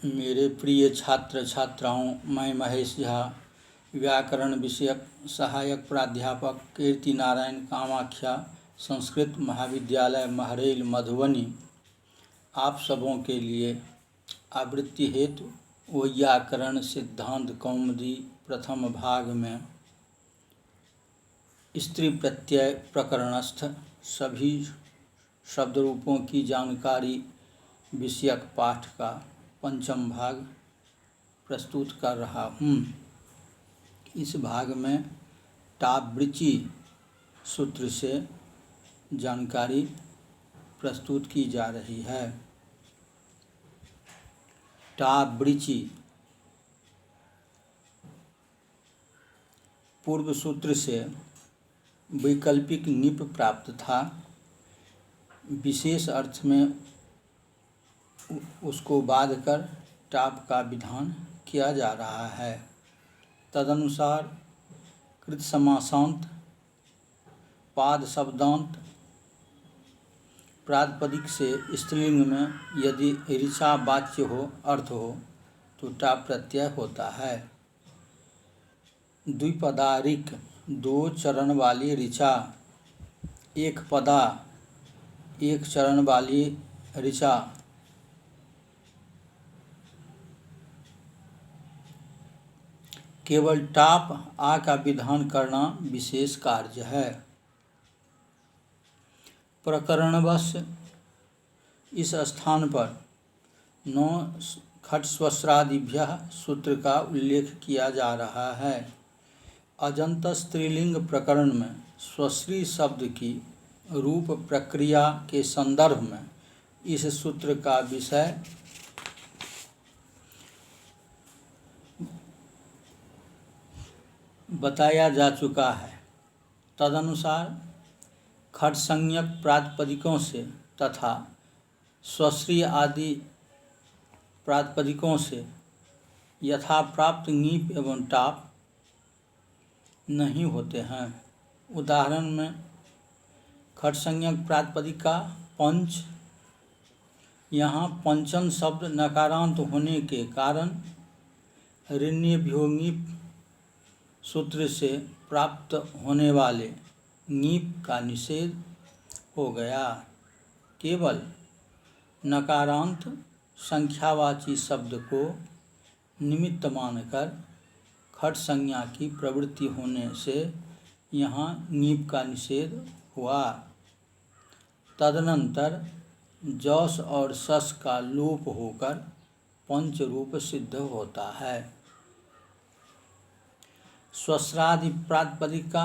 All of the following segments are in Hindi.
मेरे प्रिय छात्र छात्राओं, मैं महेश झा, व्याकरण विषयक सहायक प्राध्यापक कीर्ति नारायण कामाख्या संस्कृत महाविद्यालय महरैल मधुबनी, आप सबों के लिए आवृत्ति हेतु व्याकरण सिद्धांत कौमुदी प्रथम भाग में स्त्री प्रत्यय प्रकरणस्थ सभी शब्दरूपों की जानकारी विषयक पाठ का पंचम भाग प्रस्तुत कर रहा हूँ। इस भाग में टावृचि सूत्र से जानकारी प्रस्तुत की जा रही है। टावृचि पूर्व सूत्र से वैकल्पिक निप प्राप्त था, विशेष अर्थ में उसको बाध कर टाप का विधान किया जा रहा है। तदनुसार कृत समासांत, पाद शब्दांत, प्रातिपदिक से स्त्रीलिंग में यदि ऋचा वाच्य हो, अर्थ हो, तो टाप प्रत्यय होता है। द्विपदारिक दो चरण वाली ऋचा, एक पदा एक चरण वाली ऋचा, केवल टाप आ का विधान करना विशेष कार्य है। प्रकरणवश इस स्थान पर 9 खट्स्वस्रादिभ्यः सूत्र का उल्लेख किया जा रहा है। अजंत स्त्रीलिंग प्रकरण में स्वश्री शब्द की रूप प्रक्रिया के संदर्भ में इस सूत्र का विषय बताया जा चुका है। तदनुसार खट संज्ञक प्रातिपदिकों से तथा स्वश्री आदि प्रातिपदिकों से यथा प्राप्त ङीप एवं टाप नहीं होते हैं। उदाहरण में खट संज्ञक प्रातिपदिक का पंच, यहाँ पंचन शब्द नकारांत होने के कारण ऋण्यभ्यो ङीप सूत्र से प्राप्त होने वाले ङीप का निषेध हो गया। केवल नकारांत संख्यावाची शब्द को निमित्त मानकर खट संज्ञा की प्रवृत्ति होने से यहाँ ङीप का निषेध हुआ। तदनंतर जस और सस का लोप होकर पंच रूप सिद्ध होता है। स्वस्रादि प्रातिपदिक का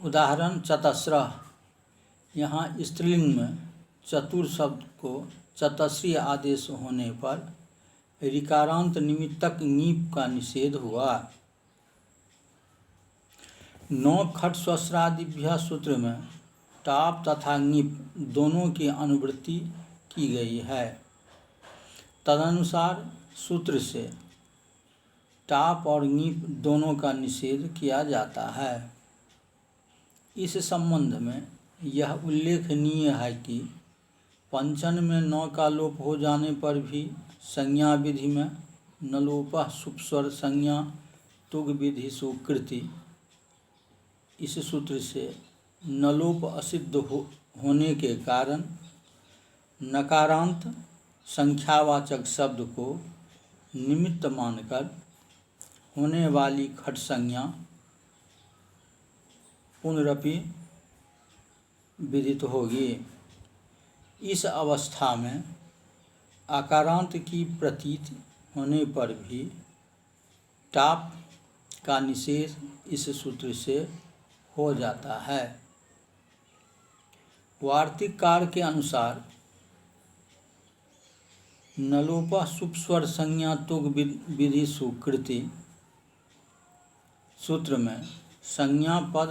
उदाहरण चतस्रः, यहाँ स्त्रीलिंग में चतुर शब्द को चतस्री आदेश होने पर ऋकारांत निमित्तक ङीप का निषेध हुआ। 9 खट्स्वस्रादिभ्यः सूत्र में टाप तथा ङीप दोनों की अनुवृत्ति की गई है। तदनुसार सूत्र से टाप और ङीप दोनों का निषेध किया जाता है। इस संबंध में यह उल्लेखनीय है कि पंचन में 9 का लोप हो जाने पर भी संज्ञा विधि में नलोपः सुपस्वर संज्ञा तुग विधि सुकृति, इस सूत्र से नलोप असिद्ध होने के कारण नकारांत संख्यावाचक शब्द को निमित्त मानकर होने वाली खट संज्ञा पुनरपि विदित होगी। इस अवस्था में आकारांत की प्रतीत होने पर भी टाप का निषेध इस सूत्र से हो जाता है। वार्तिककार के अनुसार नलोपः सुपस्वर संज्ञा तुग विधि सुकृति सूत्र में संज्ञा पद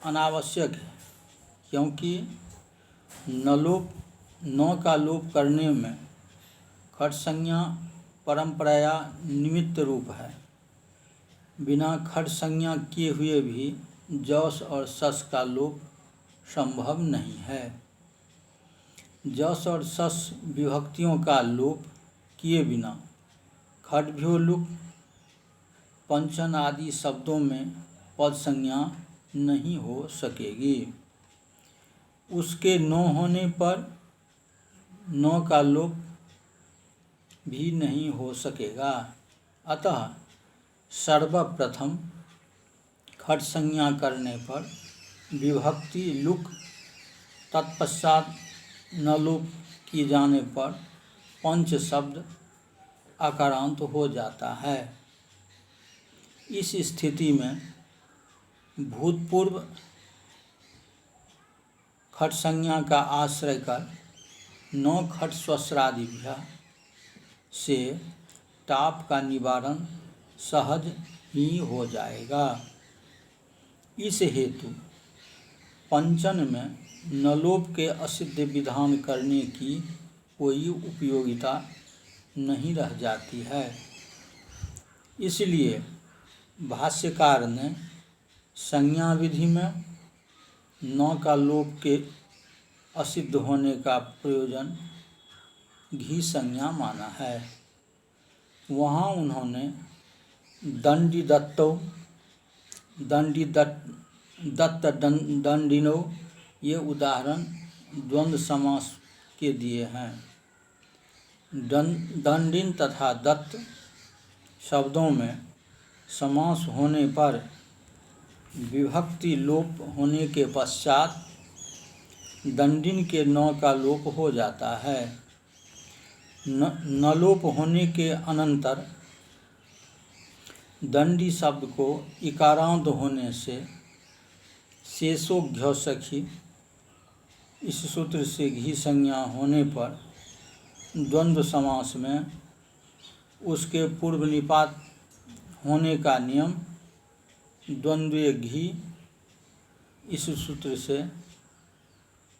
अनावश्यक है, क्योंकि न का लोप करने में खट संज्ञा परंपराया निमित्त रूप है। बिना खट संज्ञा किए हुए भी जस और सस का लोप संभव नहीं है। जस और सस विभक्तियों का लोप किए बिना खट्भ्यो लुक पंचन आदि शब्दों में पद संज्ञा नहीं हो सकेगी। उसके न होने पर न का लोप भी नहीं हो सकेगा। अतः सर्वप्रथम खट संज्ञा करने पर विभक्ति लुक, तत्पश्चात न लोप किए जाने पर पंच शब्द अकारांत हो जाता है। इस स्थिति में भूतपूर्व खट संज्ञा का आश्रय कर नौ खट स्वस्रादिभ्य से टाप का निवारण सहज ही हो जाएगा। इस हेतु पंचन में नलोप के असिद्ध विधान करने की कोई उपयोगिता नहीं रह जाती है। इसलिए भाष्यकार ने संज्ञा विधि में न का लोप के असिद्ध होने का प्रयोजन घी संज्ञा माना है। वहाँ उन्होंने दंडी दत्तो, दंडी दत्त दंडिनो ये उदाहरण द्वंद्व समास के दिए हैं। दंडिन तथा दत्त शब्दों में समास होने पर विभक्ति लोप होने के पश्चात दंडिन के न का लोप हो जाता है। न लोप होने के अनंतर दंडी शब्द को इकारांत होने से शेषो घ्य सखी इस सूत्र से घी संज्ञा होने पर द्वंद्व समास में उसके पूर्व निपात होने का नियम द्वंद्वीय घी इस सूत्र से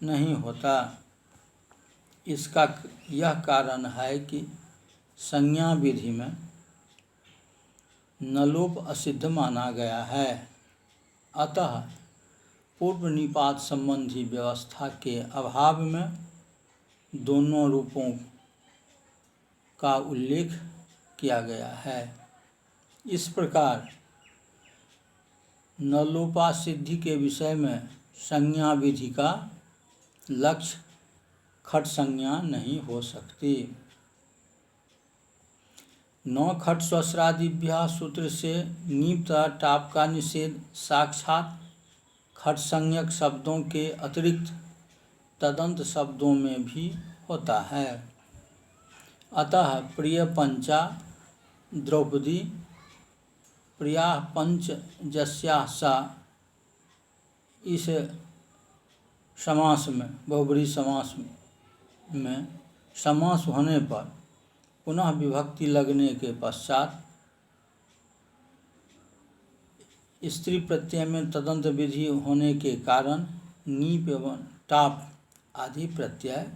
नहीं होता। इसका यह कारण है कि संज्ञा विधि में नलोप असिद्ध माना गया है। अतः पूर्व निपात संबंधी व्यवस्था के अभाव में दोनों रूपों का उल्लेख किया गया है। इस प्रकार नलोपा सिद्धि के विषय में संज्ञा विधि का लक्ष्य खट संज्ञा नहीं हो सकती। न खट स्वस्रादिभ्य सूत्र से नीप तथा टाप का निषेध साक्षात खट संज्ञक शब्दों के अतिरिक्त तदंत शब्दों में भी होता है। अतः प्रिय पंचा द्रौपदी प्रिया पंच जस्या सा इस समास में बहुब्रीहि समास में समास होने पर पुनः विभक्ति लगने के पश्चात स्त्री प्रत्यय में तदंत विधि होने के कारण नीप एवं टाप आदि प्रत्यय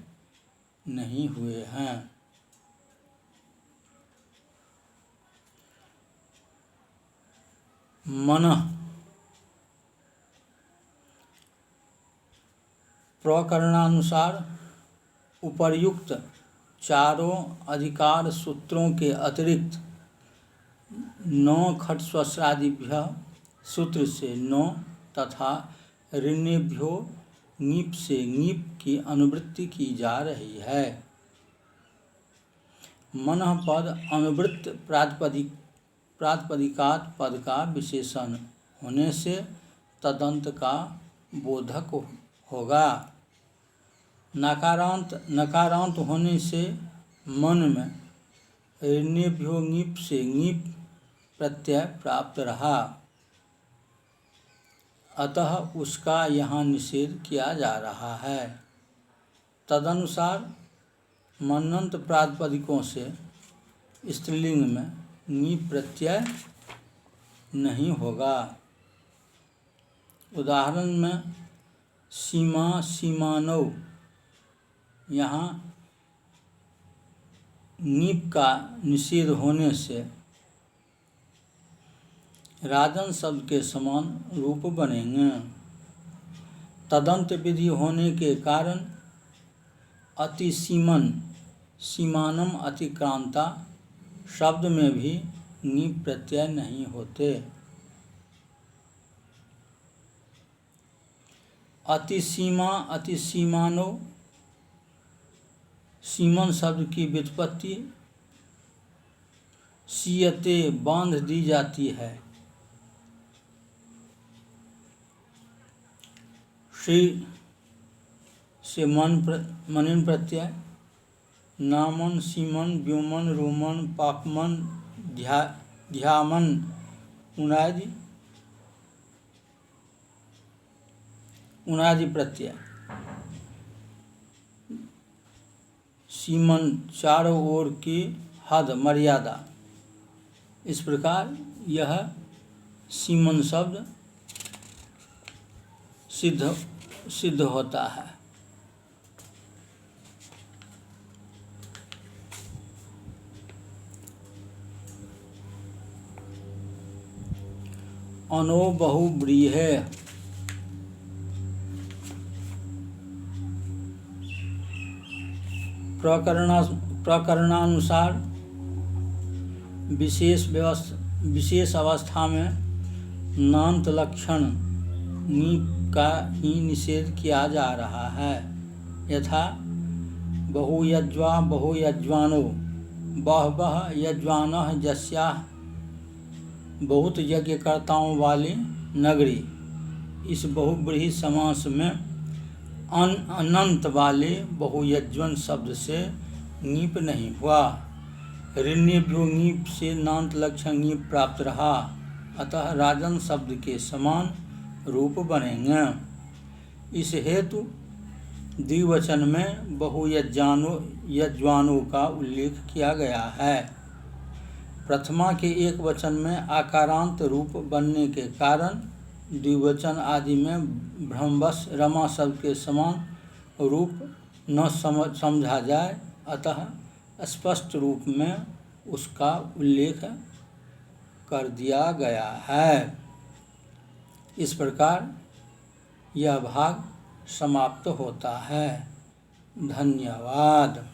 नहीं हुए हैं। मनः प्रकरणानुसार उपर्युक्त चारों अधिकार सूत्रों के अतिरिक्त नौ खट स्वस्रादिभ्य सूत्र से नौ तथा ऋण्यभ्यो ङीप से ङीप की अनुवृत्ति की जा रही है। मनः पद अनुवृत्त प्रातिपदिकात पद का विशेषण होने से तदंत का बोधक होगा। नकारांत होने से मन में ऋण्यभ्यो ङीप से ङीप प्रत्यय प्राप्त रहा, अतः उसका यहाँ निषेध किया जा रहा है। तदनुसार मनंत प्रातिपदिकों से स्त्रीलिंग में ङीप प्रत्यय नहीं होगा। उदाहरण में सीमा सीमानौ, यहाँ ङीप का निषेध होने से राजन शब्द के समान रूप बनेंगे। तदंत विधि होने के कारण अतिसीमन सीमानम अतिक्रांता शब्द में भी नी प्रत्यय नहीं होते। अतिसीमा अतिसीमानो, सीमन शब्द की व्युत्पत्ति सीयते बांध दी जाती है। श्री से मनिन प्रत्यय, नामन सीमन व्योमन रोमन पाकमन ध्यामन उनादि प्रत्यय। सीमन चारों ओर की हद मर्यादा। इस प्रकार यह सीमन शब्द सिद्ध होता है। अनो बहुव्रीहि, प्रकरणानुसार विशेष अवस्था में नान्त लक्षण नी का ही निषेध किया जा रहा है। यथा बहुयज्वा बहुयज्वानो, बहवः यज्वानः यस्याः, बहुत यज्ञकर्ताओं वाली नगरी। इस बहुव्रीहि समास में अनंत वाले बहुयज्वन शब्द से नीप नहीं हुआ। ऋण्यभ्यो नीप से नान्त लक्षण नीप प्राप्त रहा, अतः राजन शब्द के समान रूप बनेंगे। इस हेतु द्विवचन में बहुयज्वानों का उल्लेख किया गया है। प्रथमा के एक वचन में आकारांत रूप बनने के कारण द्विवचन आदि में भ्रमवश रमा शब्द के समान रूप न समझा जाए, अतः स्पष्ट रूप में उसका उल्लेख कर दिया गया है। इस प्रकार यह भाग समाप्त होता है। धन्यवाद।